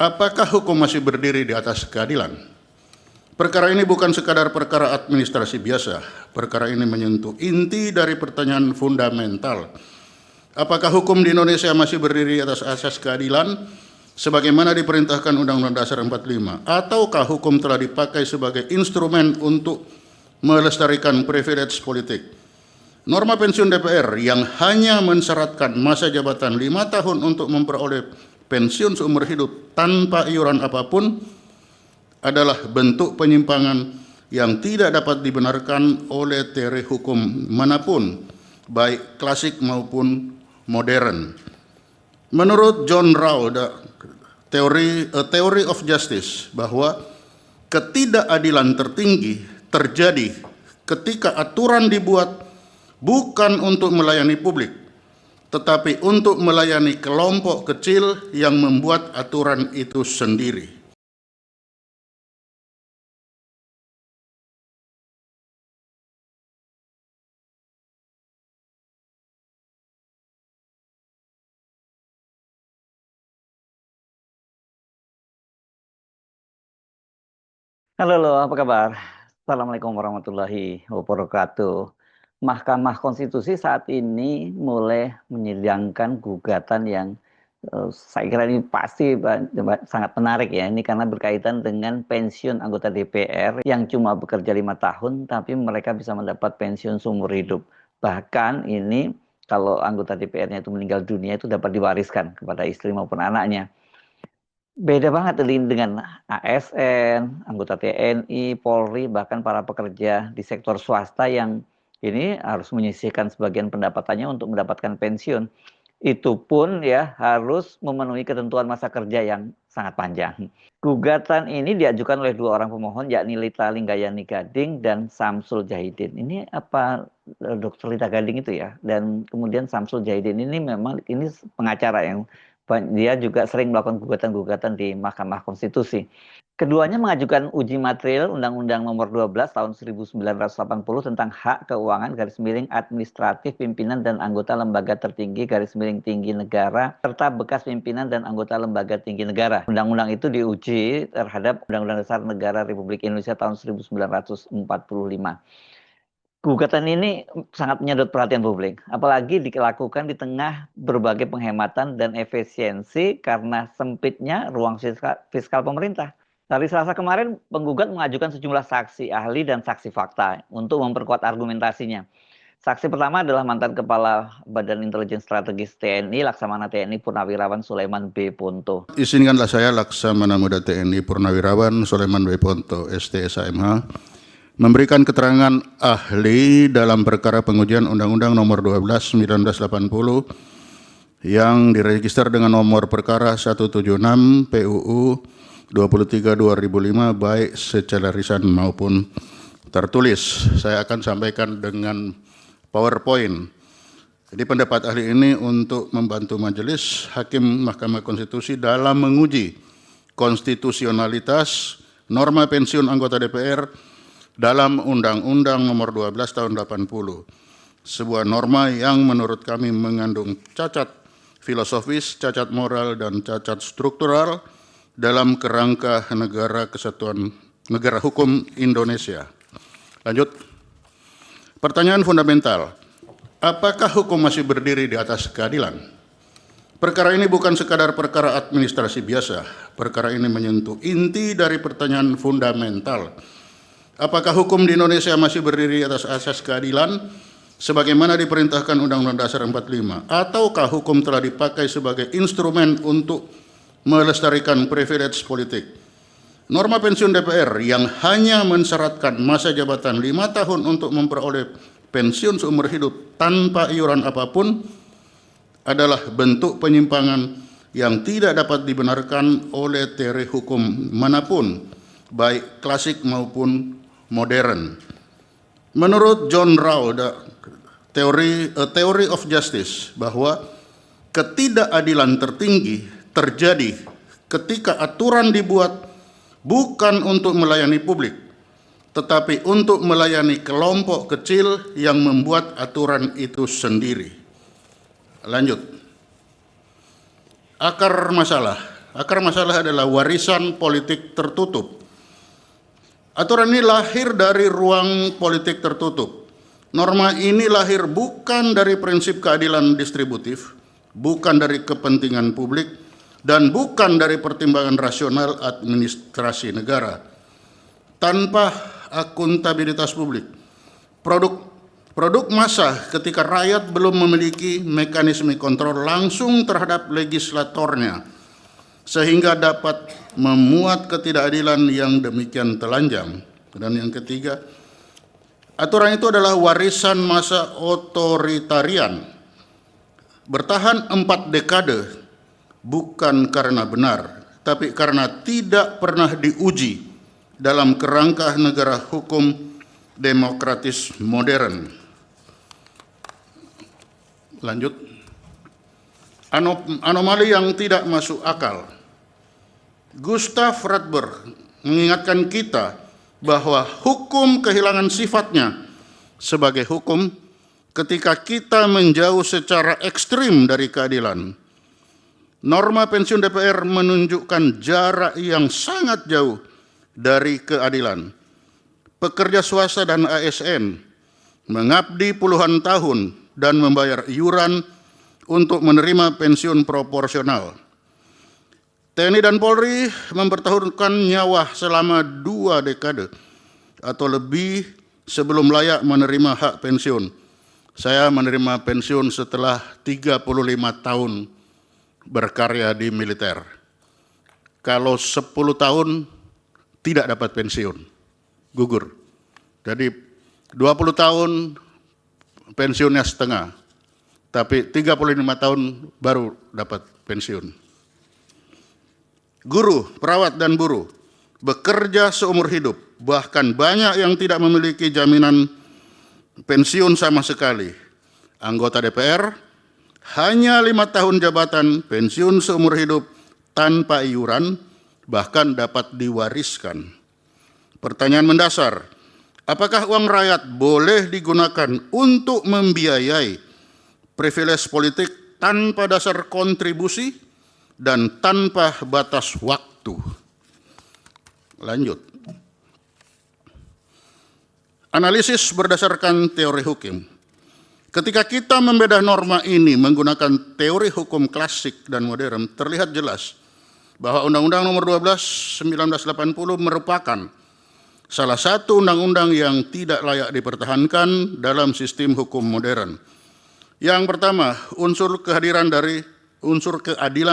Apakah hukum masih berdiri di atas keadilan? Perkara ini bukan sekadar perkara administrasi biasa. Perkara ini menyentuh inti dari pertanyaan fundamental. Apakah hukum di Indonesia masih berdiri atas asas keadilan sebagaimana diperintahkan Undang-Undang Dasar 45? Ataukah hukum telah dipakai sebagai instrumen untuk melestarikan privilege politik? Norma pensiun DPR yang hanya mensyaratkan masa jabatan 5 tahun untuk memperoleh pensiun seumur hidup tanpa iuran apapun adalah bentuk penyimpangan yang tidak dapat dibenarkan oleh teori hukum manapun, baik klasik maupun modern. Menurut John Rawls, A Theory of Justice, bahwa ketidakadilan tertinggi terjadi ketika aturan dibuat bukan untuk melayani publik, tetapi untuk melayani kelompok kecil yang membuat aturan itu sendiri. Halo, apa kabar? Assalamualaikum warahmatullahi wabarakatuh. Mahkamah Konstitusi saat ini mulai menyidangkan gugatan yang saya kira ini pasti sangat menarik ya. Ini karena berkaitan dengan pensiun anggota DPR yang cuma bekerja 5 tahun, tapi mereka bisa mendapat pensiun seumur hidup. Bahkan ini kalau anggota DPR-nya itu meninggal dunia itu dapat diwariskan kepada istri maupun anaknya. Beda banget dengan ASN, anggota TNI, Polri, bahkan para pekerja di sektor swasta yang ini harus menyisihkan sebagian pendapatannya untuk mendapatkan pensiun. Itu pun ya harus memenuhi ketentuan masa kerja yang sangat panjang. Gugatan ini diajukan oleh 2 orang pemohon, yakni Lita Linggayani Gading dan Samsul Jahidin. Ini apa Dr. Lita Gading itu ya? Dan kemudian Samsul Jahidin ini memang ini pengacara yang dia juga sering melakukan gugatan-gugatan di Mahkamah Konstitusi. Keduanya mengajukan uji material Undang-Undang Nomor 12 Tahun 1980 tentang hak keuangan _administratif pimpinan dan anggota lembaga tertinggi _tinggi negara serta bekas pimpinan dan anggota lembaga tinggi negara. Undang-undang itu diuji terhadap Undang-Undang Dasar Negara Republik Indonesia tahun 1945. Gugatan ini sangat menyedot perhatian publik, apalagi dilakukan di tengah berbagai penghematan dan efisiensi karena sempitnya ruang fiskal pemerintah. Hari Selasa kemarin, penggugat mengajukan sejumlah saksi ahli dan saksi fakta untuk memperkuat argumentasinya. Saksi pertama adalah mantan Kepala Badan Intelijen Strategis TNI, Laksamana TNI Purnawirawan Sulaiman B. Ponto. Izinkanlah saya, Laksamana Muda TNI Purnawirawan Sulaiman B. Ponto, STSAMH, memberikan keterangan ahli dalam perkara pengujian Undang-Undang Nomor 12 1980 yang diregister dengan nomor perkara 176 PUU 23 2005 baik secara lisan maupun tertulis. Saya akan sampaikan dengan PowerPoint. Jadi pendapat ahli ini untuk membantu majelis hakim Mahkamah Konstitusi dalam menguji konstitusionalitas norma pensiun anggota DPR dalam Undang-Undang Nomor 12 Tahun 80. Sebuah norma yang menurut kami mengandung cacat filosofis, cacat moral, dan cacat struktural dalam kerangka negara hukum Indonesia. Lanjut. Pertanyaan fundamental. Apakah hukum masih berdiri di atas keadilan? Perkara ini bukan sekadar perkara administrasi biasa. Perkara ini menyentuh inti dari pertanyaan fundamental. Apakah hukum di Indonesia masih berdiri atas asas keadilan sebagaimana diperintahkan Undang-Undang Dasar 45? Ataukah hukum telah dipakai sebagai instrumen untuk melestarikan privilege politik? Norma pensiun DPR yang hanya mensyaratkan masa jabatan 5 tahun untuk memperoleh pensiun seumur hidup tanpa iuran apapun adalah bentuk penyimpangan yang tidak dapat dibenarkan oleh teori hukum manapun, baik klasik maupun modern. Menurut John Rawls, A Theory of Justice, bahwa ketidakadilan tertinggi terjadi ketika aturan dibuat bukan untuk melayani publik, tetapi untuk melayani kelompok kecil yang membuat aturan itu sendiri. Lanjut. Akar masalah. Akar masalah adalah warisan politik tertutup. Aturan ini lahir dari ruang politik tertutup. Norma ini lahir bukan dari prinsip keadilan distributif, bukan dari kepentingan publik, dan bukan dari pertimbangan rasional administrasi negara. Tanpa akuntabilitas publik, produk massa ketika rakyat belum memiliki mekanisme kontrol langsung terhadap legislatornya, sehingga dapat memuat ketidakadilan yang demikian telanjang. Dan yang ketiga, aturan itu adalah warisan masa otoritarian. Bertahan 4 dekade bukan karena benar, tapi karena tidak pernah diuji dalam kerangka negara hukum demokratis modern. Lanjut. Anomali yang tidak masuk akal. Gustav Radberg mengingatkan kita bahwa hukum kehilangan sifatnya sebagai hukum ketika kita menjauh secara ekstrim dari keadilan. Norma pensiun DPR menunjukkan jarak yang sangat jauh dari keadilan. Pekerja swasta dan ASN mengabdi puluhan tahun dan membayar iuran untuk menerima pensiun proporsional. TNI dan Polri mempertaruhkan nyawa selama 2 dekade atau lebih sebelum layak menerima hak pensiun. Saya menerima pensiun setelah 35 tahun berkarya di militer. Kalau 10 tahun tidak dapat pensiun, gugur. Jadi 20 tahun pensiunnya setengah, tapi 35 tahun baru dapat pensiun. Guru, perawat, dan buruh bekerja seumur hidup, bahkan banyak yang tidak memiliki jaminan pensiun sama sekali. Anggota DPR hanya 5 tahun jabatan, pensiun seumur hidup tanpa iuran, bahkan dapat diwariskan. Pertanyaan mendasar, apakah uang rakyat boleh digunakan untuk membiayai privilege politik tanpa dasar kontribusi dan tanpa batas waktu? Lanjut. Analisis berdasarkan teori hukum. Ketika kita membedah norma ini menggunakan teori hukum klasik dan modern, terlihat jelas bahwa Undang-Undang Nomor 12 1980 merupakan salah satu undang-undang yang tidak layak dipertahankan dalam sistem hukum modern. Yang pertama, unsur keadilan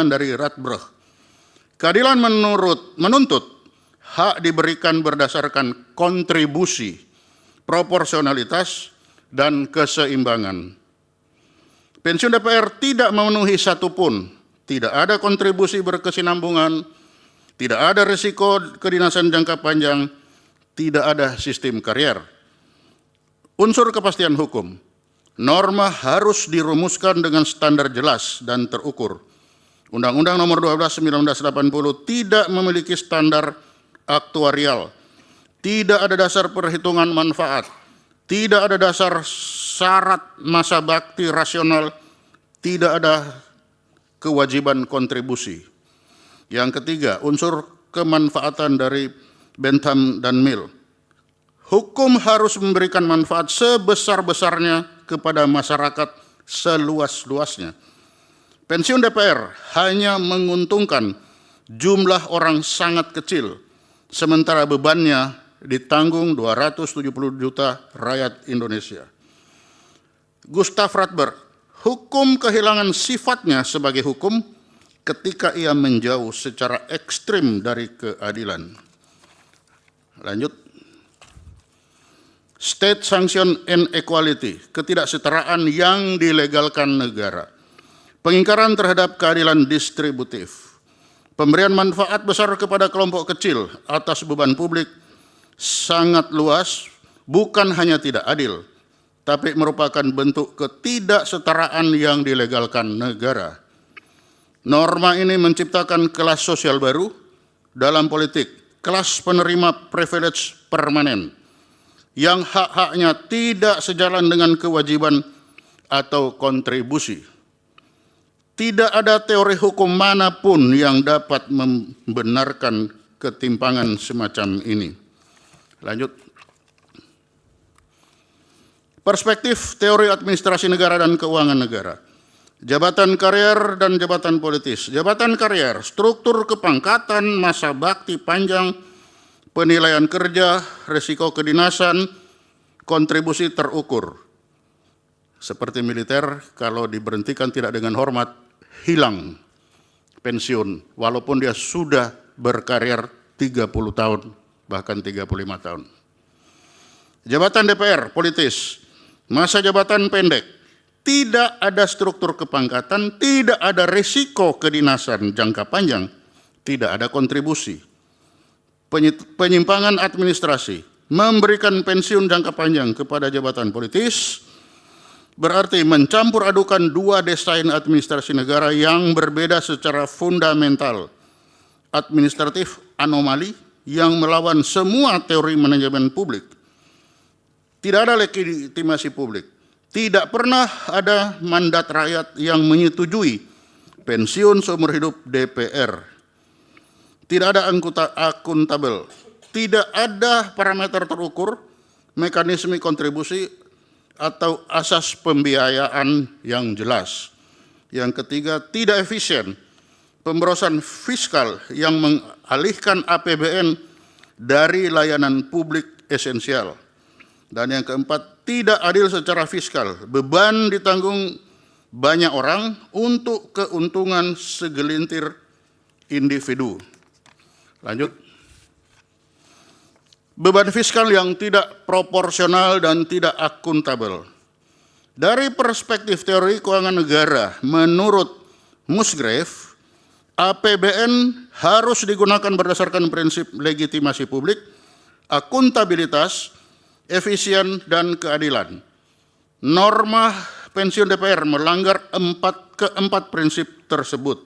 dari Radberg. Keadilan menuntut hak diberikan berdasarkan kontribusi, proporsionalitas, dan keseimbangan. Pensiun DPR tidak memenuhi satupun, tidak ada kontribusi berkesinambungan, tidak ada risiko kedinasan jangka panjang, tidak ada sistem karier. Unsur kepastian hukum. Norma harus dirumuskan dengan standar jelas dan terukur. Undang-Undang Nomor 12 1980 tidak memiliki standar aktuarial, tidak ada dasar perhitungan manfaat, tidak ada dasar syarat masa bakti rasional, tidak ada kewajiban kontribusi. Yang ketiga, unsur kemanfaatan dari Bentham dan Mill. Hukum harus memberikan manfaat sebesar-besarnya kepada masyarakat seluas-luasnya. Pensiun DPR hanya menguntungkan jumlah orang sangat kecil, sementara bebannya ditanggung 270 juta rakyat Indonesia. Gustav Radberg, hukum kehilangan sifatnya sebagai hukum ketika ia menjauh secara ekstrim dari keadilan. Lanjut. State sanction inequality, ketidaksetaraan yang dilegalkan negara. Pengingkaran terhadap keadilan distributif. Pemberian manfaat besar kepada kelompok kecil atas beban publik sangat luas, bukan hanya tidak adil, tapi merupakan bentuk ketidaksetaraan yang dilegalkan negara. Norma ini menciptakan kelas sosial baru dalam politik, kelas penerima privilege permanen, yang hak-haknya tidak sejalan dengan kewajiban atau kontribusi. Tidak ada teori hukum manapun yang dapat membenarkan ketimpangan semacam ini. Lanjut. Perspektif teori administrasi negara dan keuangan negara. Jabatan karier dan jabatan politis. Jabatan karier, struktur kepangkatan, masa bakti panjang, penilaian kerja, risiko kedinasan, kontribusi terukur. Seperti militer, kalau diberhentikan tidak dengan hormat, hilang pensiun, walaupun dia sudah berkarir 30 tahun, bahkan 35 tahun. Jabatan DPR, politis, masa jabatan pendek, tidak ada struktur kepangkatan, tidak ada risiko kedinasan jangka panjang, tidak ada kontribusi. Penyimpangan administrasi, memberikan pensiun jangka panjang kepada jabatan politis, berarti mencampur adukan dua desain administrasi negara yang berbeda secara fundamental. Administratif anomali yang melawan semua teori manajemen publik. Tidak ada legitimasi publik. Tidak pernah ada mandat rakyat yang menyetujui pensiun seumur hidup DPR. Tidak ada akuntabel. Tidak ada parameter terukur, mekanisme kontribusi, atau asas pembiayaan yang jelas. Yang ketiga, tidak efisien. Pemborosan fiskal yang mengalihkan APBN dari layanan publik esensial. Dan yang keempat, tidak adil secara fiskal. Beban ditanggung banyak orang untuk keuntungan segelintir individu. Lanjut. Beban fiskal yang tidak proporsional dan tidak akuntabel. Dari perspektif teori keuangan negara, menurut Musgrave, APBN harus digunakan berdasarkan prinsip legitimasi publik, akuntabilitas, efisien, dan keadilan. Norma pensiun DPR melanggar keempat prinsip tersebut.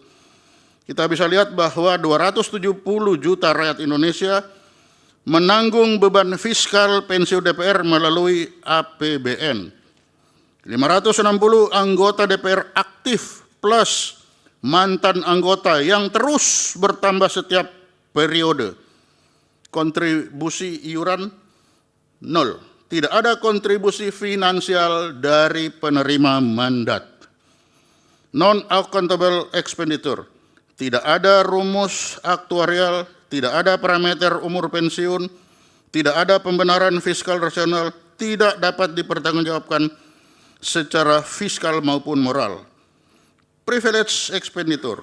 Kita bisa lihat bahwa 270 juta rakyat Indonesia menanggung beban fiskal pensiun DPR melalui APBN. 560 anggota DPR aktif plus mantan anggota yang terus bertambah setiap periode. Kontribusi iuran 0. Tidak ada kontribusi finansial dari penerima mandat. Non-accountable expenditure. Tidak ada rumus aktuarial, tidak ada parameter umur pensiun, tidak ada pembenaran fiskal rasional, tidak dapat dipertanggungjawabkan secara fiskal maupun moral. Privilege expenditure,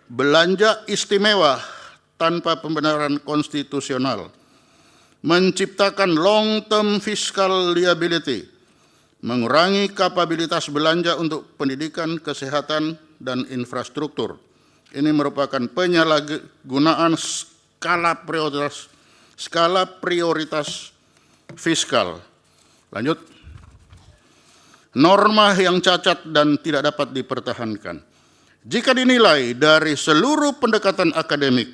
belanja istimewa tanpa pembenaran konstitusional, menciptakan long-term fiscal liability, mengurangi kapabilitas belanja untuk pendidikan, kesehatan, dan infrastruktur. Ini merupakan penyalahgunaan skala prioritas fiskal. Lanjut. Norma yang cacat dan tidak dapat dipertahankan. Jika dinilai dari seluruh pendekatan akademik,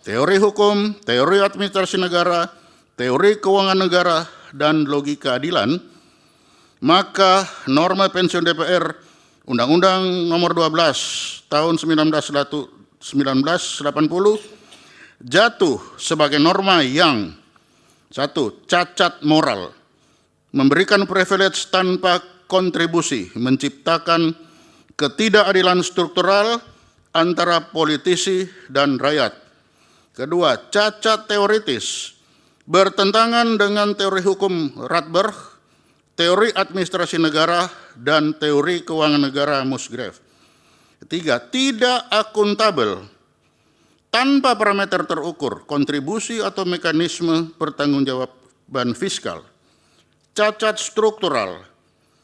teori hukum, teori administrasi negara, teori keuangan negara, dan logika keadilan, maka norma pensiun DPR Undang-Undang Nomor 12 Tahun 1980 jatuh sebagai norma yang satu, cacat moral, memberikan privilege tanpa kontribusi, menciptakan ketidakadilan struktural antara politisi dan rakyat. Kedua, cacat teoritis, bertentangan dengan teori hukum Radberg, teori administrasi negara, dan teori keuangan negara Musgrave. Ketiga, tidak akuntabel, tanpa parameter terukur, kontribusi atau mekanisme pertanggungjawaban fiskal. Cacat struktural,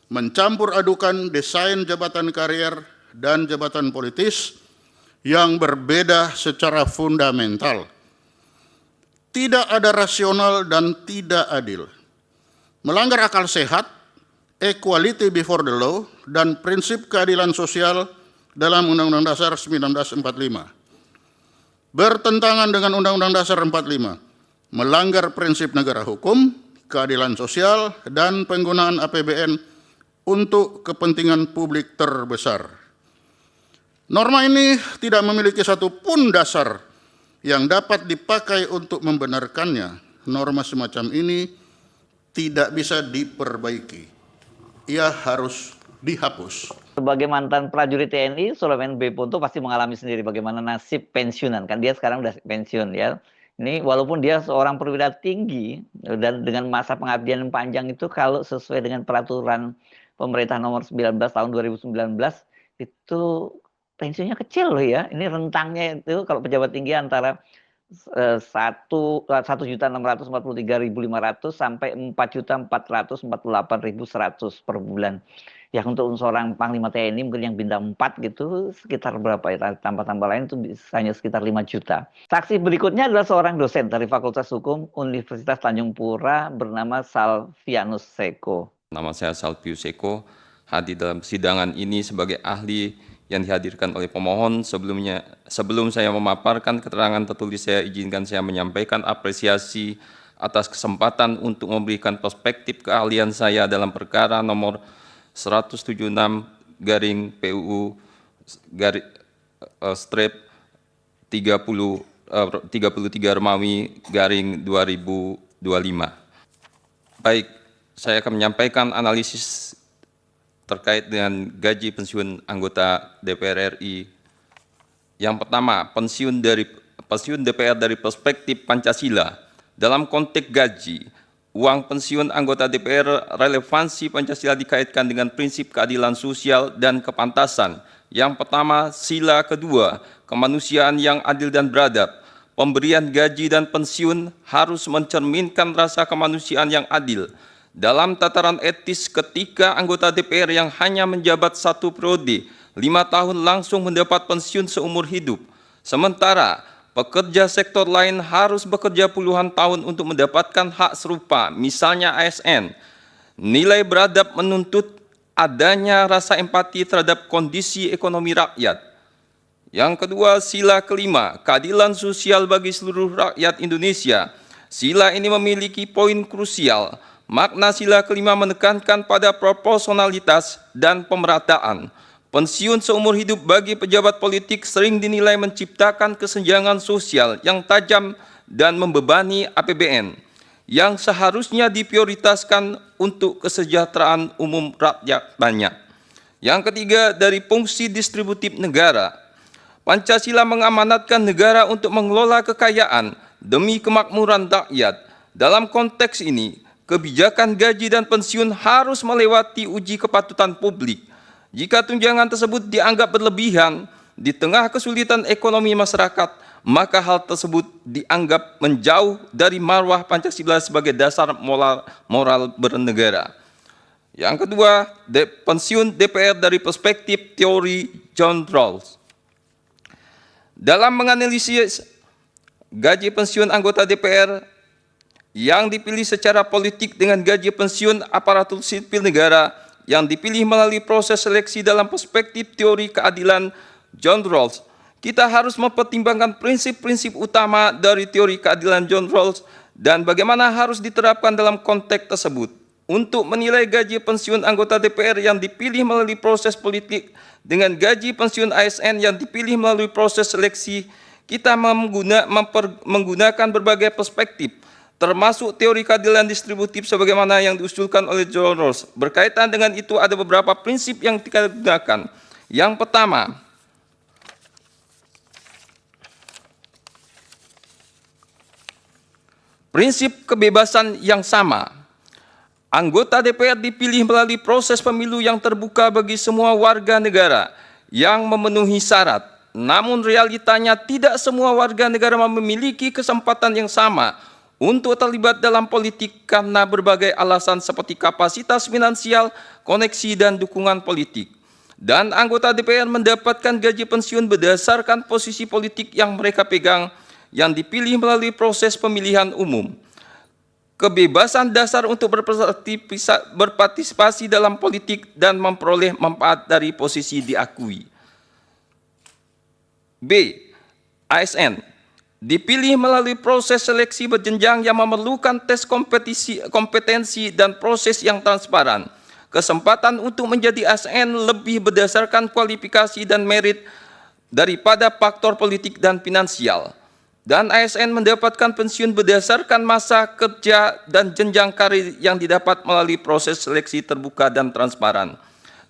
mencampur adukan desain jabatan karier dan jabatan politis yang berbeda secara fundamental. Tidak ada rasional dan tidak adil. Melanggar akal sehat, equality before the law, dan prinsip keadilan sosial dalam Undang-Undang Dasar 1945. Bertentangan dengan Undang-Undang Dasar 45, melanggar prinsip negara hukum, keadilan sosial, dan penggunaan APBN untuk kepentingan publik terbesar. Norma ini tidak memiliki satupun dasar yang dapat dipakai untuk membenarkannya. Norma semacam ini tidak bisa diperbaiki. Ia harus dihapus. Sebagai mantan prajurit TNI, Sulaiman B. Ponto pasti mengalami sendiri bagaimana nasib pensiunan. Kan dia sekarang udah pensiun ya. Ini walaupun dia seorang perwira tinggi dan dengan masa pengabdian yang panjang itu, kalau sesuai dengan peraturan pemerintah nomor 19 tahun 2019 itu pensiunnya kecil loh ya. Ini rentangnya itu kalau pejabat tinggi antara 1.643.500 sampai 4.448.100 per bulan. Ya untuk seorang Panglima TNI mungkin yang bintang 4 gitu sekitar berapa ya, tambah-tambah lain itu hanya sekitar 5 juta. Saksi berikutnya adalah seorang dosen dari Fakultas Hukum Universitas Tanjung Pura bernama Salvianus Seko. Nama saya Salvius Seko, hadir dalam persidangan ini sebagai ahli yang dihadirkan oleh pemohon. Sebelum saya memaparkan keterangan tertulis, saya izinkan saya menyampaikan apresiasi atas kesempatan untuk memberikan perspektif keahlian saya dalam perkara nomor 176/PUU strip 33 Romawi garing 2025. Baik, saya akan menyampaikan analisis terkait dengan gaji pensiun anggota DPR RI. Yang pertama, pensiun DPR dari perspektif Pancasila. Dalam konteks gaji, uang pensiun anggota DPR relevansi Pancasila dikaitkan dengan prinsip keadilan sosial dan kepantasan. Yang pertama, sila kedua, kemanusiaan yang adil dan beradab. Pemberian gaji dan pensiun harus mencerminkan rasa kemanusiaan yang adil. Dalam tataran etis, ketika anggota DPR yang hanya menjabat 1 periode, 5 tahun langsung mendapat pensiun seumur hidup. Sementara pekerja sektor lain harus bekerja puluhan tahun untuk mendapatkan hak serupa, misalnya ASN. Nilai beradab menuntut adanya rasa empati terhadap kondisi ekonomi rakyat. Yang kedua, sila kelima, keadilan sosial bagi seluruh rakyat Indonesia. Sila ini memiliki poin krusial. Makna sila kelima menekankan pada proporsionalitas dan pemerataan. Pensiun seumur hidup bagi pejabat politik sering dinilai menciptakan kesenjangan sosial yang tajam dan membebani APBN, yang seharusnya diprioritaskan untuk kesejahteraan umum rakyat banyak. Yang ketiga, dari fungsi distributif negara. Pancasila mengamanatkan negara untuk mengelola kekayaan demi kemakmuran rakyat. Dalam konteks ini, kebijakan gaji dan pensiun harus melewati uji kepatutan publik. Jika tunjangan tersebut dianggap berlebihan di tengah kesulitan ekonomi masyarakat, maka hal tersebut dianggap menjauh dari marwah Pancasila sebagai dasar moral bernegara. Yang kedua, pensiun DPR dari perspektif teori John Rawls. Dalam menganalisis gaji pensiun anggota DPR yang dipilih secara politik dengan gaji pensiun aparatur sipil negara yang dipilih melalui proses seleksi dalam perspektif teori keadilan John Rawls, kita harus mempertimbangkan prinsip-prinsip utama dari teori keadilan John Rawls dan bagaimana harus diterapkan dalam konteks tersebut. Untuk menilai gaji pensiun anggota DPR yang dipilih melalui proses politik dengan gaji pensiun ASN yang dipilih melalui proses seleksi, kita menggunakan berbagai perspektif, termasuk teori keadilan distributif sebagaimana yang diusulkan oleh John Rawls. Berkaitan dengan itu ada beberapa prinsip yang kita gunakan. Yang pertama, prinsip kebebasan yang sama. Anggota DPR dipilih melalui proses pemilu yang terbuka bagi semua warga negara yang memenuhi syarat. Namun realitanya tidak semua warga negara memiliki kesempatan yang sama untuk terlibat dalam politik karena berbagai alasan seperti kapasitas finansial, koneksi, dan dukungan politik. Dan anggota DPR mendapatkan gaji pensiun berdasarkan posisi politik yang mereka pegang yang dipilih melalui proses pemilihan umum. Kebebasan dasar untuk berpartisipasi dalam politik dan memperoleh manfaat dari posisi diakui. B. ASN dipilih melalui proses seleksi berjenjang yang memerlukan tes kompetensi dan proses yang transparan. Kesempatan untuk menjadi ASN lebih berdasarkan kualifikasi dan merit daripada faktor politik dan finansial. Dan ASN mendapatkan pensiun berdasarkan masa kerja dan jenjang karir yang didapat melalui proses seleksi terbuka dan transparan.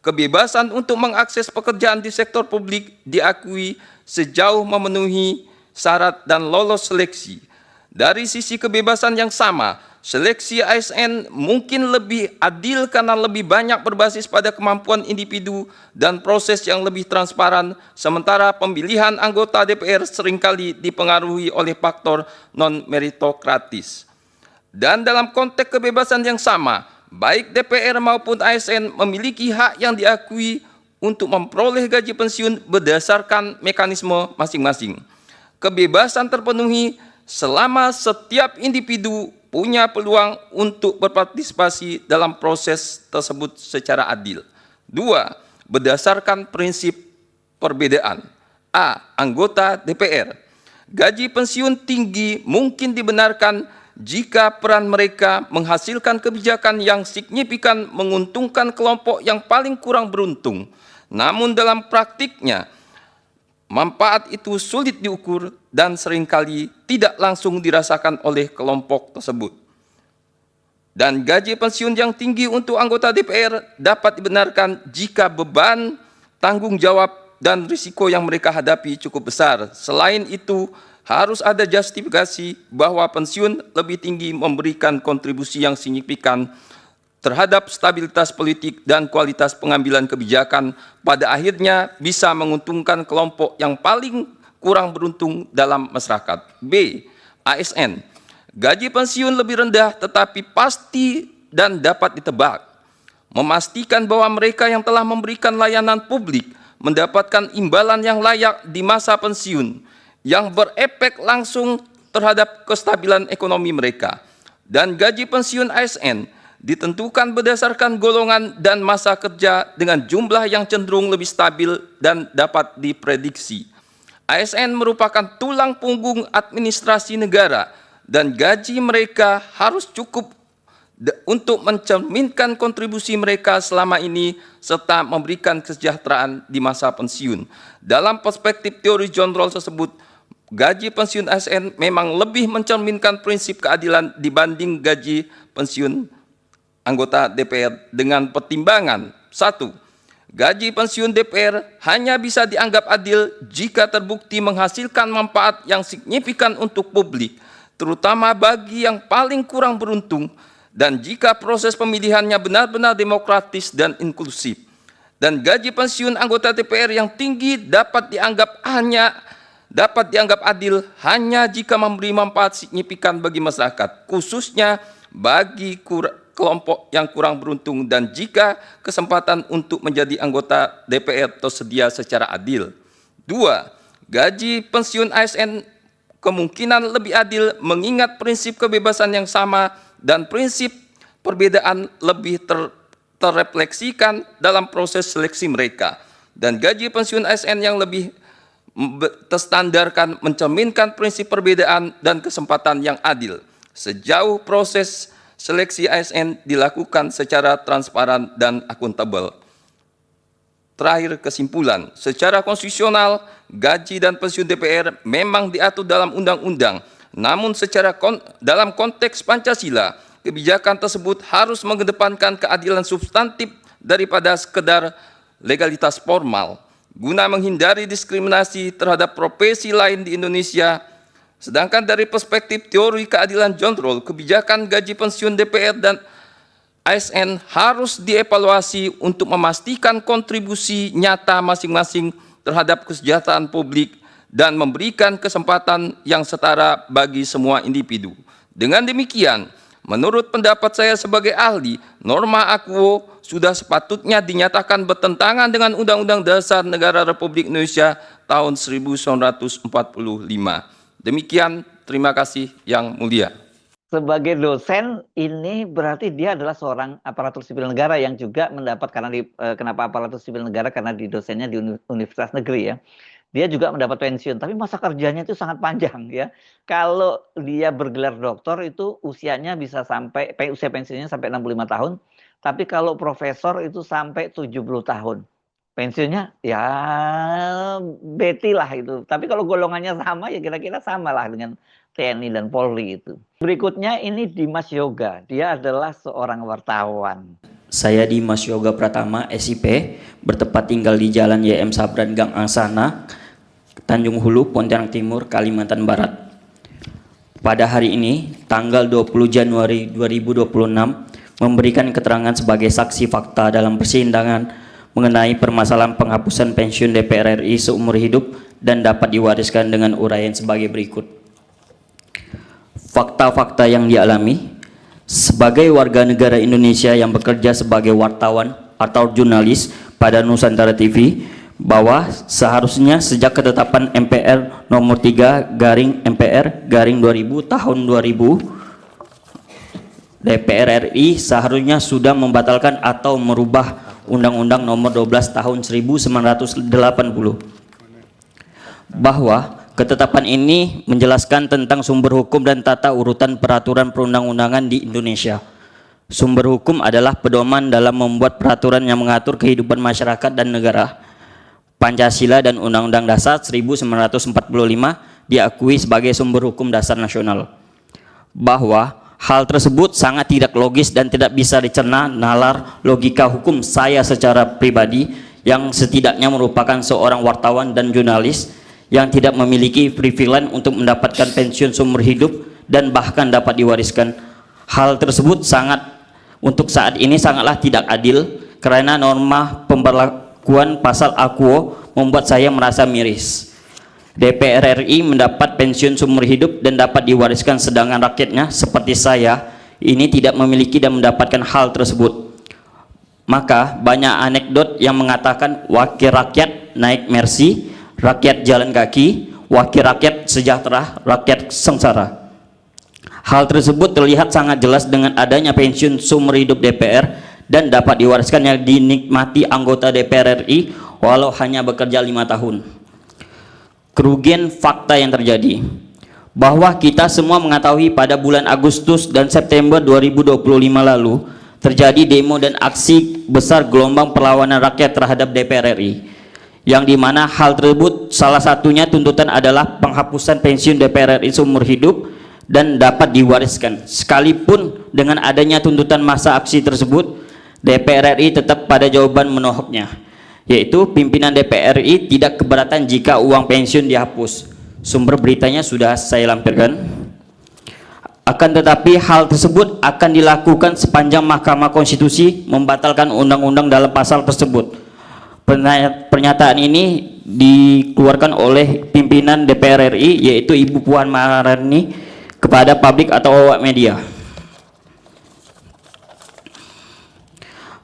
Kebebasan untuk mengakses pekerjaan di sektor publik diakui sejauh memenuhi syarat dan lolos seleksi. Dari sisi kebebasan yang sama, seleksi ASN mungkin lebih adil karena lebih banyak berbasis pada kemampuan individu dan proses yang lebih transparan, sementara pemilihan anggota DPR seringkali dipengaruhi oleh faktor non-meritokratis. Dan dalam konteks kebebasan yang sama, baik DPR maupun ASN memiliki hak yang diakui untuk memperoleh gaji pensiun berdasarkan mekanisme masing-masing. Kebebasan terpenuhi selama setiap individu punya peluang untuk berpartisipasi dalam proses tersebut secara adil. 2. Berdasarkan prinsip perbedaan. A. Anggota DPR. Gaji pensiun tinggi mungkin dibenarkan jika peran mereka menghasilkan kebijakan yang signifikan menguntungkan kelompok yang paling kurang beruntung. Namun dalam praktiknya, manfaat itu sulit diukur dan seringkali tidak langsung dirasakan oleh kelompok tersebut. Dan gaji pensiun yang tinggi untuk anggota DPR dapat dibenarkan jika beban, tanggung jawab, dan risiko yang mereka hadapi cukup besar. Selain itu, harus ada justifikasi bahwa pensiun lebih tinggi memberikan kontribusi yang signifikan terhadap stabilitas politik dan kualitas pengambilan kebijakan, pada akhirnya bisa menguntungkan kelompok yang paling kurang beruntung dalam masyarakat. B. ASN. Gaji pensiun lebih rendah tetapi pasti dan dapat ditebak. Memastikan bahwa mereka yang telah memberikan layanan publik mendapatkan imbalan yang layak di masa pensiun, yang berefek langsung terhadap kestabilan ekonomi mereka. Dan gaji pensiun ASN ditentukan berdasarkan golongan dan masa kerja dengan jumlah yang cenderung lebih stabil dan dapat diprediksi. ASN merupakan tulang punggung administrasi negara dan gaji mereka harus cukup untuk mencerminkan kontribusi mereka selama ini serta memberikan kesejahteraan di masa pensiun. Dalam perspektif teori John Rawls tersebut, gaji pensiun ASN memang lebih mencerminkan prinsip keadilan dibanding gaji pensiun anggota DPR dengan pertimbangan. 1. Gaji pensiun DPR hanya bisa dianggap adil jika terbukti menghasilkan manfaat yang signifikan untuk publik, terutama bagi yang paling kurang beruntung, dan jika proses pemilihannya benar-benar demokratis dan inklusif. Dan gaji pensiun anggota DPR yang tinggi dapat dianggap adil hanya jika memberi manfaat signifikan bagi masyarakat, khususnya bagi kelompok yang kurang beruntung, dan jika kesempatan untuk menjadi anggota DPR tersedia secara adil. 2. Gaji pensiun ASN kemungkinan lebih adil mengingat prinsip kebebasan yang sama dan prinsip perbedaan lebih terrefleksikan dalam proses seleksi mereka. Dan gaji pensiun ASN yang lebih terstandarkan mencerminkan prinsip perbedaan dan kesempatan yang adil. Sejauh proses seleksi ASN dilakukan secara transparan dan akuntabel. Terakhir, kesimpulan, secara konstitusional, gaji dan pensiun DPR memang diatur dalam undang-undang, namun dalam konteks Pancasila, kebijakan tersebut harus mengedepankan keadilan substantif daripada sekedar legalitas formal, guna menghindari diskriminasi terhadap profesi lain di Indonesia. Sedangkan dari perspektif teori keadilan John Rawls, kebijakan gaji pensiun DPR dan ASN harus dievaluasi untuk memastikan kontribusi nyata masing-masing terhadap kesejahteraan publik dan memberikan kesempatan yang setara bagi semua individu. Dengan demikian, menurut pendapat saya sebagai ahli, norma Aquo sudah sepatutnya dinyatakan bertentangan dengan Undang-Undang Dasar Negara Republik Indonesia tahun 1945. Demikian, terima kasih yang mulia. Sebagai dosen, ini berarti dia adalah seorang aparatur sipil negara yang juga mendapat, kenapa aparatur sipil negara, karena di dosennya di universitas negeri ya. Dia juga mendapat pensiun, tapi masa kerjanya itu sangat panjang ya. Kalau dia bergelar doktor itu usianya bisa sampai, usia pensiunnya sampai 65 tahun, tapi kalau profesor itu sampai 70 tahun. pensiunnya ya beti lah itu. Tapi kalau golongannya sama ya kira-kira sama lah dengan TNI dan Polri itu. Berikutnya ini Dimas Yoga, dia adalah seorang wartawan. Saya Dimas Yoga Pratama, SIP, bertempat tinggal di Jalan YM Sabran Gang Angsana, Tanjung Hulu, Pontianak Timur, Kalimantan Barat. Pada hari ini, tanggal 20 Januari 2026, memberikan keterangan sebagai saksi fakta dalam persidangan mengenai permasalahan penghapusan pensiun DPR RI seumur hidup dan dapat diwariskan dengan uraian sebagai berikut. Fakta-fakta yang dialami sebagai warga negara Indonesia yang bekerja sebagai wartawan atau jurnalis pada Nusantara TV, bahwa seharusnya sejak ketetapan MPR nomor 3 garing MPR garing 2000 tahun 2000, DPR RI seharusnya sudah membatalkan atau merubah Undang-Undang nomor 12 tahun 1980, bahwa ketetapan ini menjelaskan tentang sumber hukum dan tata urutan peraturan perundang-undangan di Indonesia. Sumber hukum adalah pedoman dalam membuat peraturan yang mengatur kehidupan masyarakat dan negara. Pancasila dan Undang-Undang Dasar 1945 diakui sebagai sumber hukum dasar nasional. Bahwa hal tersebut sangat tidak logis dan tidak bisa dicerna nalar logika hukum saya secara pribadi yang setidaknya merupakan seorang wartawan dan jurnalis yang tidak memiliki privilege untuk mendapatkan pensiun seumur hidup dan bahkan dapat diwariskan. Hal tersebut untuk saat ini sangatlah tidak adil karena norma pemberlakuan pasal AQO membuat saya merasa miris. DPR RI mendapat pensiun seumur hidup dan dapat diwariskan, sedangkan rakyatnya seperti saya ini tidak memiliki dan mendapatkan hal tersebut. Maka banyak anekdot yang mengatakan wakil rakyat naik Mercy, rakyat jalan kaki, wakil rakyat sejahtera, rakyat sengsara. Hal tersebut terlihat sangat jelas dengan adanya pensiun seumur hidup DPR dan dapat diwariskan yang dinikmati anggota DPR RI walau hanya bekerja 5 tahun. Kerugian fakta yang terjadi, bahwa kita semua mengetahui pada bulan Agustus dan September 2025 lalu terjadi demo dan aksi besar gelombang perlawanan rakyat terhadap DPR RI, yang dimana hal tersebut salah satunya tuntutan adalah penghapusan pensiun DPR RI seumur hidup dan dapat diwariskan. Sekalipun dengan adanya tuntutan masa aksi tersebut, DPR RI tetap pada jawaban menohoknya, yaitu pimpinan DPR RI tidak keberatan jika uang pensiun dihapus. Sumber beritanya sudah saya lampirkan. Akan tetapi hal tersebut akan dilakukan sepanjang Mahkamah Konstitusi membatalkan undang-undang dalam pasal tersebut. Pernyataan ini dikeluarkan oleh pimpinan DPR RI, yaitu Ibu Puan Maharani, kepada publik atau awak media.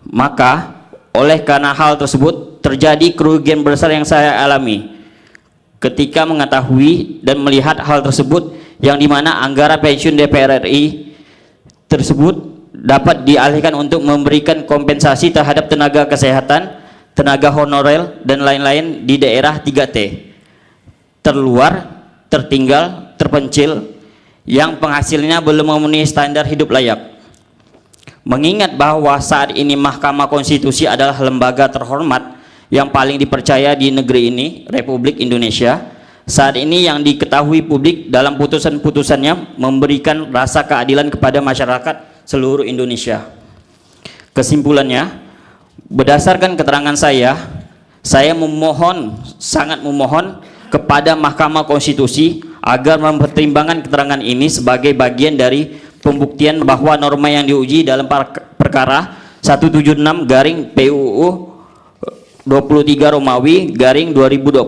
Maka oleh karena hal tersebut terjadi kerugian besar yang saya alami ketika mengetahui dan melihat hal tersebut, yang dimana anggaran pensiun DPR RI tersebut dapat dialihkan untuk memberikan kompensasi terhadap tenaga kesehatan, tenaga honorer dan lain-lain di daerah 3T, terluar, tertinggal, terpencil, yang penghasilnya belum memenuhi standar hidup layak. Mengingat bahwa saat ini Mahkamah Konstitusi adalah lembaga terhormat yang paling dipercaya di negeri ini, Republik Indonesia, saat ini yang diketahui publik dalam putusan-putusannya memberikan rasa keadilan kepada masyarakat seluruh Indonesia. Kesimpulannya, berdasarkan keterangan saya memohon, sangat memohon kepada Mahkamah Konstitusi agar mempertimbangkan keterangan ini sebagai bagian dari pembuktian bahwa norma yang diuji dalam perkara 176 garing PUU 23 Romawi garing 2025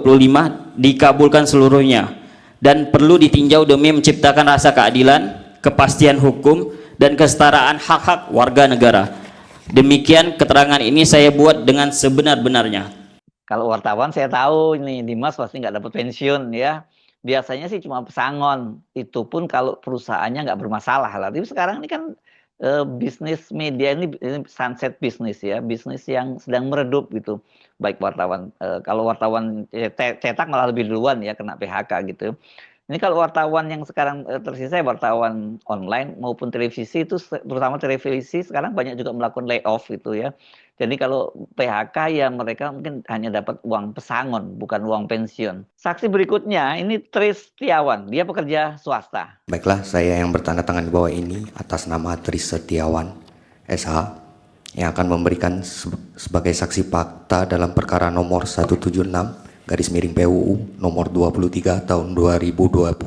dikabulkan seluruhnya dan perlu ditinjau demi menciptakan rasa keadilan, kepastian hukum, dan kesetaraan hak-hak warga negara. Demikian keterangan ini saya buat dengan sebenar-benarnya. Kalau wartawan saya tahu ini Dimas pasti nggak dapat pensiun ya. Biasanya sih cuma pesangon, itu pun kalau perusahaannya nggak bermasalah lah. Tapi sekarang ini kan bisnis media ini sunset bisnis ya, bisnis yang sedang meredup gitu. Baik wartawan, kalau wartawan cetak malah lebih duluan ya kena PHK gitu. Ini kalau wartawan yang sekarang tersisa wartawan online maupun televisi itu terutama televisi sekarang banyak juga melakukan layoff gitu ya. Jadi kalau PHK ya mereka mungkin hanya dapat uang pesangon bukan uang pensiun. Saksi berikutnya ini Tris Setiawan, dia pekerja swasta. Baiklah, saya yang bertanda tangan di bawah ini atas nama Tris Setiawan, SH, yang akan memberikan sebagai saksi fakta dalam perkara nomor 176/PUU nomor 23 tahun 2025.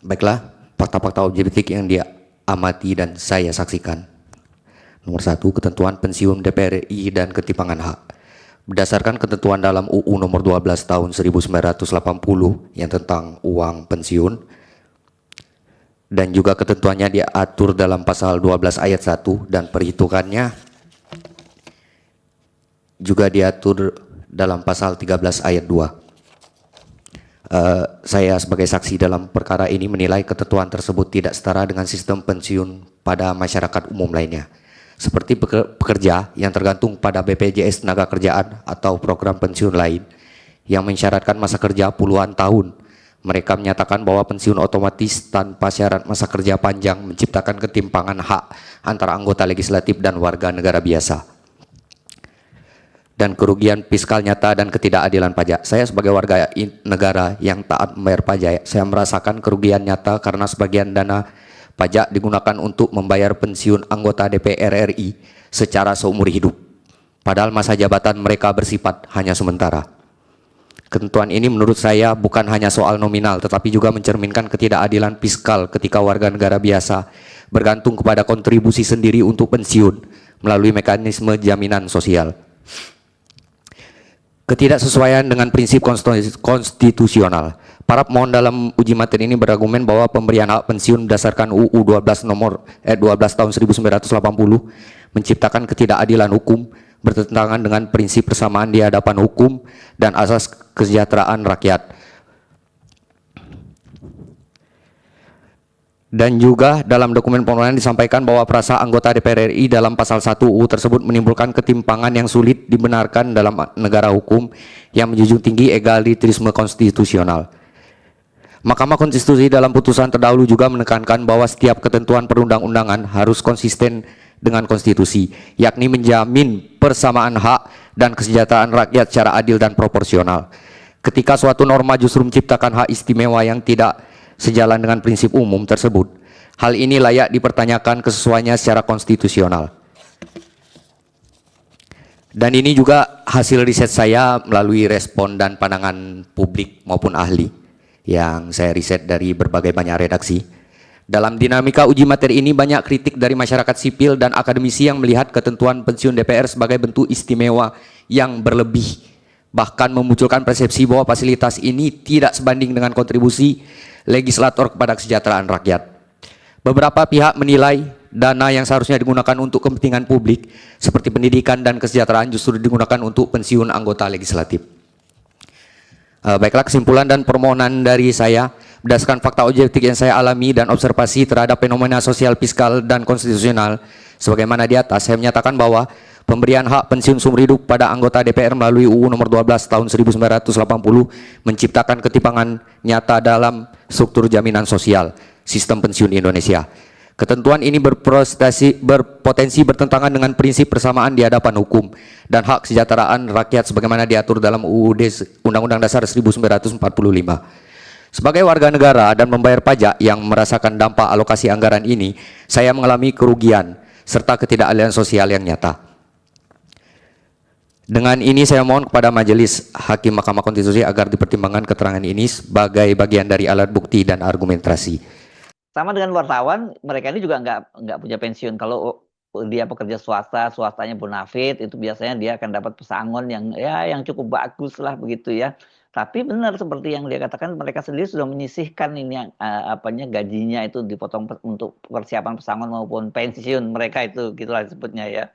Baiklah, fakta-fakta objektif yang dia amati dan saya saksikan. Nomor 1, ketentuan pensiun DPR RI dan ketimpangan hak. Berdasarkan ketentuan dalam UU nomor 12 tahun 1980 yang tentang uang pensiun, dan juga ketentuannya diatur dalam pasal 12 ayat 1 dan perhitungannya juga diatur dalam pasal 13 ayat 2. Saya sebagai saksi dalam perkara ini menilai ketentuan tersebut tidak setara dengan sistem pensiun pada masyarakat umum lainnya, seperti pekerja yang tergantung pada BPJS Tenagakerjaan atau program pensiun lain yang mensyaratkan masa kerja puluhan tahun. Mereka menyatakan bahwa pensiun otomatis tanpa syarat masa kerja panjang menciptakan ketimpangan hak antara anggota legislatif dan warga negara biasa, dan kerugian fiskal nyata dan ketidakadilan pajak. Saya sebagai warga negara yang taat membayar pajak, saya merasakan kerugian nyata karena sebagian dana pajak digunakan untuk membayar pensiun anggota DPR RI secara seumur hidup, padahal masa jabatan mereka bersifat hanya sementara. Ketentuan ini menurut saya bukan hanya soal nominal, tetapi juga mencerminkan ketidakadilan fiskal ketika warga negara biasa bergantung kepada kontribusi sendiri untuk pensiun melalui mekanisme jaminan sosial. Ketidaksesuaian dengan prinsip konstitusional. Para pemohon dalam uji materi ini berargumen bahwa pemberian hak pensiun berdasarkan UU 12 tahun 1980 menciptakan ketidakadilan hukum, bertentangan dengan prinsip persamaan di hadapan hukum dan asas kesejahteraan rakyat. Dan juga dalam dokumen permohonan disampaikan bahwa perasa anggota DPR RI dalam pasal 1 UU tersebut menimbulkan ketimpangan yang sulit dibenarkan dalam negara hukum yang menjunjung tinggi egalitarisme konstitusional. Mahkamah Konstitusi dalam putusan terdahulu juga menekankan bahwa setiap ketentuan perundang-undangan harus konsisten dengan konstitusi, yakni menjamin persamaan hak dan kesejahteraan rakyat secara adil dan proporsional. Ketika suatu norma justru menciptakan hak istimewa yang tidak sejalan dengan prinsip umum tersebut, hal ini layak dipertanyakan kesesuaiannya secara konstitusional. Dan ini juga hasil riset saya melalui respon dan pandangan publik maupun ahli yang saya riset dari berbagai banyak redaksi. Dalam dinamika uji materi ini banyak kritik dari masyarakat sipil dan akademisi yang melihat ketentuan pensiun DPR sebagai bentuk istimewa yang berlebih, bahkan memunculkan persepsi bahwa fasilitas ini tidak sebanding dengan kontribusi legislator kepada kesejahteraan rakyat. Beberapa pihak menilai dana yang seharusnya digunakan untuk kepentingan publik seperti pendidikan dan kesejahteraan justru digunakan untuk pensiun anggota legislatif. Baiklah, kesimpulan dan permohonan dari saya berdasarkan fakta objektif yang saya alami dan observasi terhadap fenomena sosial, fiskal, dan konstitusional sebagaimana di atas, saya menyatakan bahwa pemberian hak pensiun seumur hidup pada anggota DPR melalui UU nomor 12 tahun 1980 menciptakan ketimpangan nyata dalam struktur jaminan sosial sistem pensiun di Indonesia. Ketentuan ini berpotensi bertentangan dengan prinsip persamaan di hadapan hukum dan hak kesejahteraan rakyat sebagaimana diatur dalam UUD Undang-Undang Dasar 1945. Sebagai warga negara dan membayar pajak yang merasakan dampak alokasi anggaran ini, saya mengalami kerugian serta ketidakadilan sosial yang nyata. Dengan ini saya mohon kepada Majelis Hakim Mahkamah Konstitusi agar dipertimbangkan keterangan ini sebagai bagian dari alat bukti dan argumentasi. Sama dengan wartawan, mereka ini juga nggak punya pensiun. Kalau dia pekerja swasta, swastanya bonafit, itu biasanya dia akan dapat pesangon yang cukup bagus lah begitu ya. Tapi benar seperti yang dia katakan, mereka sendiri sudah menyisihkan ini gajinya itu dipotong untuk persiapan pesangon maupun pensiun mereka itu, gitulah disebutnya ya.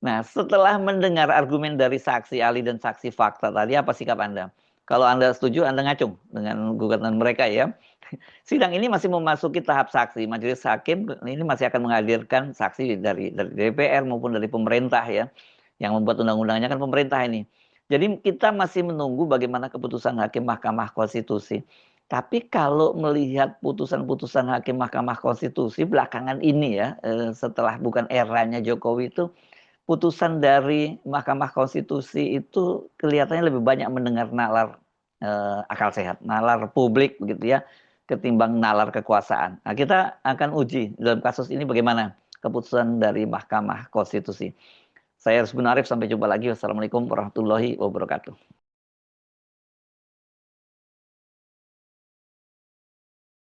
Nah, setelah mendengar argumen dari saksi ahli dan saksi fakta tadi, apa sikap Anda? Kalau Anda setuju, Anda ngacung dengan gugatan mereka ya. Sidang ini masih memasuki tahap saksi. Majelis Hakim ini masih akan menghadirkan saksi dari DPR maupun dari pemerintah ya. Yang membuat undang-undangnya kan pemerintah ini. Jadi kita masih menunggu bagaimana keputusan Hakim Mahkamah Konstitusi. Tapi kalau melihat putusan-putusan Hakim Mahkamah Konstitusi belakangan ini ya, setelah bukan eranya Jokowi itu, putusan dari Mahkamah Konstitusi itu kelihatannya lebih banyak mendengar nalar akal sehat, nalar publik begitu ya, ketimbang nalar kekuasaan. Nah, kita akan uji dalam kasus ini bagaimana keputusan dari Mahkamah Konstitusi. Saya Rusbun Arif, sampai jumpa lagi. Wassalamualaikum warahmatullahi wabarakatuh.